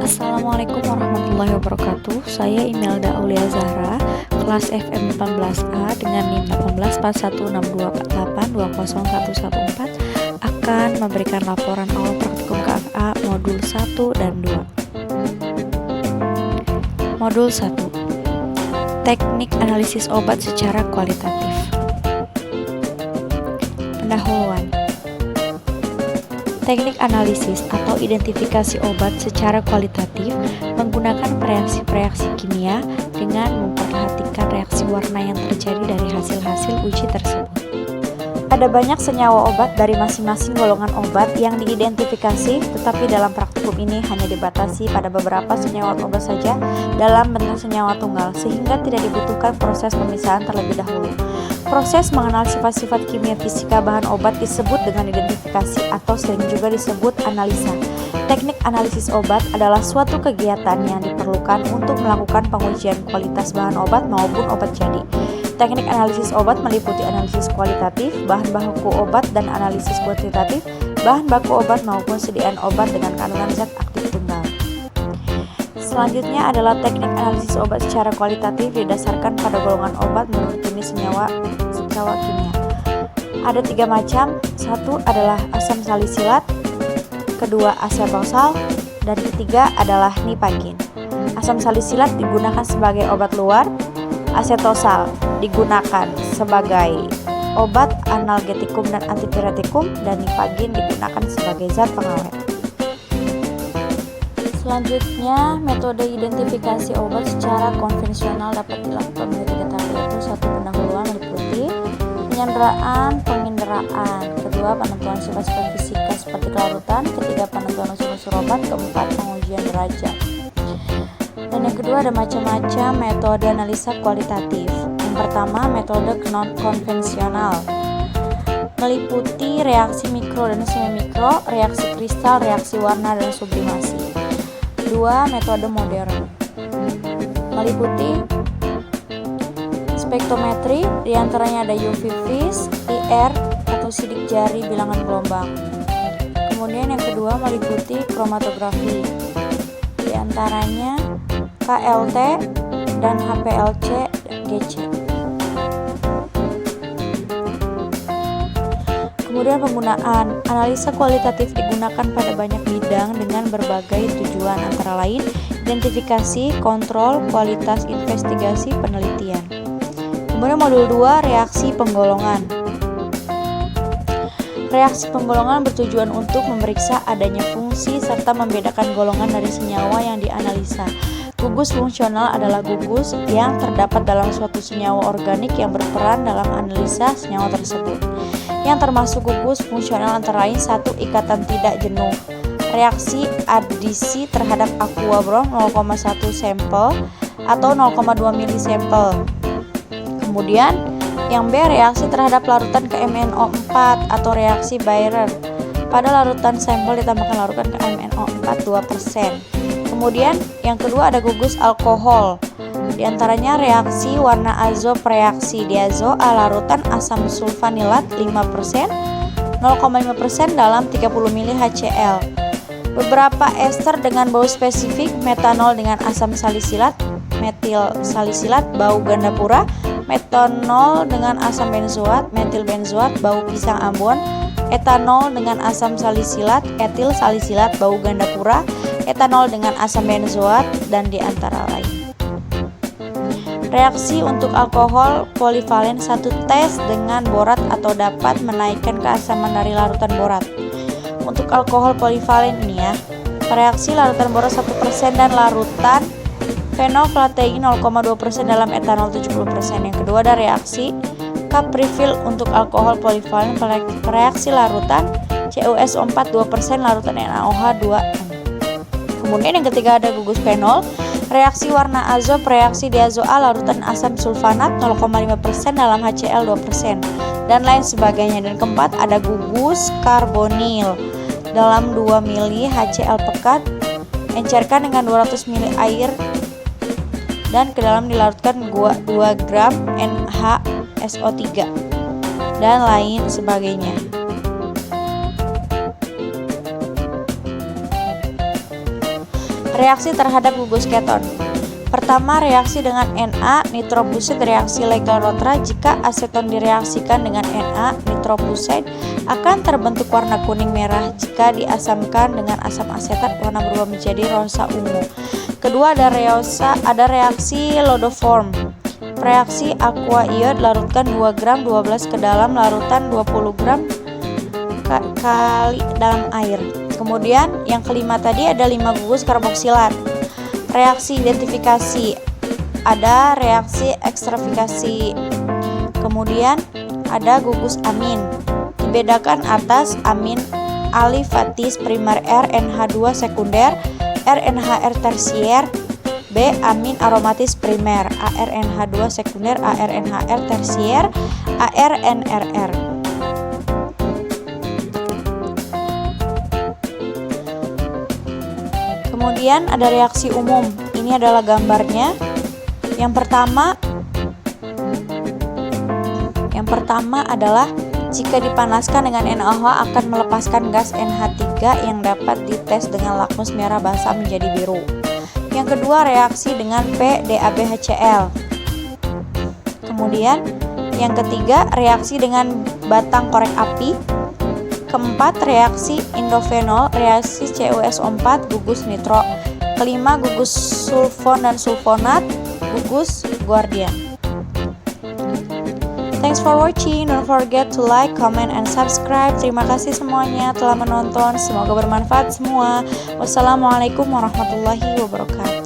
Assalamualaikum warahmatullahi wabarakatuh. Saya Imelda Aulia Zahra, kelas FM 18A dengan NIM 18416248201114 akan memberikan laporan awal praktikum KFA modul 1 dan 2. Modul 1. Teknik analisis obat secara kualitatif. Pendahuluan. Teknik analisis atau identifikasi obat secara kualitatif menggunakan reaksi-reaksi kimia dengan memperhatikan reaksi warna yang terjadi dari hasil-hasil uji tersebut. Ada banyak senyawa obat dari masing-masing golongan obat yang diidentifikasi, tetapi dalam praktikum ini hanya dibatasi pada beberapa senyawa obat saja dalam bentuk senyawa tunggal, sehingga tidak dibutuhkan proses pemisahan terlebih dahulu. Proses mengenal sifat-sifat kimia fisika bahan obat disebut dengan identifikasi atau sering juga disebut analisa. Teknik analisis obat adalah suatu kegiatan yang diperlukan untuk melakukan pengujian kualitas bahan obat maupun obat jadi. Teknik analisis obat meliputi analisis kualitatif bahan baku obat dan analisis kuantitatif bahan baku obat maupun sediaan obat dengan kandungan zat aktif tunggal. Selanjutnya adalah teknik analisis obat secara kualitatif didasarkan pada golongan obat menurut jenis senyawa kimia. Ada 3 macam. Satu adalah asam salisilat, kedua acetosal, dan ketiga adalah nipagin. Asam salisilat digunakan sebagai obat luar, acetosal digunakan sebagai obat analgetikum dan antipiretikum, dan nipagin digunakan sebagai zat pengawet. Selanjutnya, metode identifikasi obat secara konvensional dapat dilakukan melalui 3 tahap, yaitu 1. Pendahuluan meliputi penyanderaan, penginderaan, kedua penentuan sifat-sifat fisika seperti kelarutan, ketiga penentuan unsur-unsur obat, keempat pengujian derajat. Dan yang kedua ada macam-macam metode analisa kualitatif. Yang pertama, metode non-konvensional meliputi reaksi mikro dan semi-mikro, reaksi kristal, reaksi warna, dan sublimasi. 2. Metode modern meliputi spektrometri, diantaranya ada UV vis, IR atau sidik jari bilangan gelombang. Kemudian yang kedua meliputi kromatografi, diantaranya KLT dan HPLC GC. Kemudian penggunaan analisa kualitatif digunakan pada banyak bidang dengan berbagai tujuan, antara lain identifikasi, kontrol, kualitas, investigasi, penelitian. Kemudian modul 2, reaksi penggolongan. Reaksi penggolongan bertujuan untuk memeriksa adanya fungsi serta membedakan golongan dari senyawa yang dianalisa. Gugus fungsional adalah gugus yang terdapat dalam suatu senyawa organik yang berperan dalam analisa senyawa tersebut. Yang termasuk gugus fungsional antara lain 1. Ikatan tidak jenuh, reaksi adisi terhadap aqua brom 0,1 sampel atau 0,2 mili sampel. Kemudian yang B, reaksi terhadap larutan KMNO4 atau reaksi Baeyer. Pada larutan sampel ditambahkan larutan KMNO4 2%. Kemudian yang kedua ada gugus alkohol, diantaranya reaksi warna azop, reaksi diazo larutan asam sulfanilat 5%, 0,5% dalam 30 mili HCl. Beberapa ester dengan bau spesifik, metanol dengan asam salisilat, metil salisilat bau ganda-pura, metanol dengan asam benzoat, metil benzoat bau pisang Ambon, etanol dengan asam salisilat, etil salisilat bau ganda-pura, etanol dengan asam benzoat, dan diantara lain. Reaksi untuk alkohol polivalen 1. Tes dengan borat atau dapat menaikkan keasaman dari larutan borat. Untuk alkohol polivalen ini ya, reaksi larutan borat 1% dan larutan fenolphthalein 0,2% dalam etanol 70%. Yang kedua ada reaksi Caprifil untuk alkohol polivalen, reaksi larutan CuSO4 2%, larutan NaOH 2. Kemudian yang ketiga ada gugus fenol, reaksi warna azop, reaksi diazoal, larutan asam sulfanat 0,5% dalam HCl 2%, dan lain sebagainya. Dan keempat ada gugus karbonil dalam 2 mili HCl pekat, encerkan dengan 200 mili air dan ke dalam dilarutkan 2 gram NaHSO3 dan lain sebagainya. Reaksi terhadap gugus keton. Pertama, reaksi dengan Na, nitrobusid reaksi Legendre. Jika aseton direaksikan dengan Na, nitrobusid akan terbentuk warna kuning merah. Jika diasamkan dengan asam asetat, warna berubah menjadi rosa ungu. Kedua, ada reaksi Lodoform. Reaksi aqua iod, larutkan 2 gram 12 ke dalam larutan 20 gram kali dalam air. Kemudian yang kelima tadi ada 5 gugus karboksilat. Reaksi identifikasi, ada reaksi ekstrafikasi. Kemudian ada gugus amin. Dibedakan atas amin alifatis primer RNH2 sekunder, RNHR tersier, B. Amin aromatis primer, ARNH2 sekunder, ARNHR tersier, ARNRR. Kemudian ada reaksi umum. Ini adalah gambarnya. Yang pertama adalah jika dipanaskan dengan NaOH akan melepaskan gas NH3 yang dapat dites dengan lakmus merah basah menjadi biru. Yang kedua, reaksi dengan PDABHCl. Kemudian yang ketiga, reaksi dengan batang korek api. Keempat, reaksi indofenol, reaksi CuSO4, gugus nitro. Kelima, gugus sulfon dan sulfonat, gugus guardian. Thanks for watching. Don't forget to like, comment, and subscribe. Terima kasih semuanya telah menonton. Semoga bermanfaat semua. Wassalamualaikum warahmatullahi wabarakatuh.